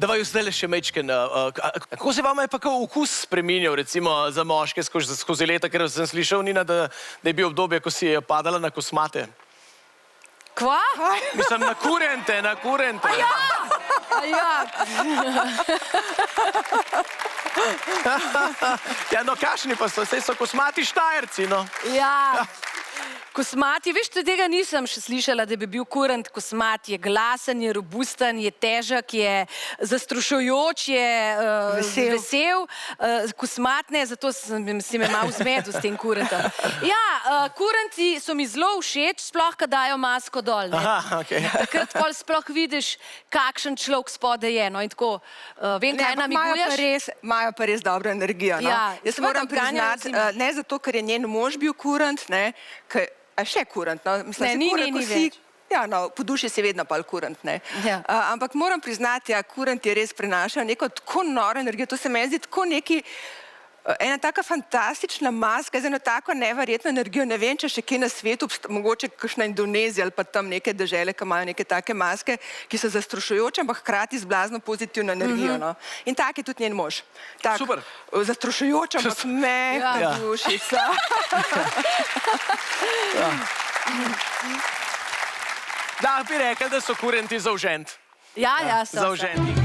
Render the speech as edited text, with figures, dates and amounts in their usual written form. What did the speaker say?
Davaju zdaj še mečken. Kako se vam je pa okus spreminjal, recimo, za moške skozi leta, ker sem slišal, Nina, da je bil obdobje, ko si je padala na kosmate. Kva? Mislim, na kurente. Ja, no, kakšni pa so? Saj so kosmati Štajerci, no. Ja. Kosmati, veš, tega nisem še slišala, da bi bil kurent kosmat. Je glasen, je robusten, je težek, je zastrašujoč, je vesel. Kosmat ne, zato si me malo zmedel s tem kurentom. Ja, kurenti so mi zelo všeč, sploh, kad dajo masko dol. Aha, okej. Takrat pol sploh vidiš, kakšen človek spode je. No, in tako, vem, kaj namiguješ. Imajo pa res dobro energijo, no. Jaz moram priznati, ne zato, ker je njen mož bil kurent, ne, še kurent, no. Ne, ni več. Ja, no, po duši si vedno pol kurent, ne. Ampak moram priznati, ja, kurent je res prinašal neko tako noro energijo, to se meni zdi tako neki, ena taka fantastična maska, z eno tako neverjetno energijo, ne vem, če še kje na svetu, mogoče kakšna Indonezija ali pa tam neke dežele, ki imajo neke take maske, ki so zastrašujoče, ampak hkrati z blazno pozitivno energijo, no. In tak je tudi njen mož. Super. Zastrašujoča, ampak mehka dušica. Da bi rekli, da so kurenti zaužent. Ja, so. Zauženti.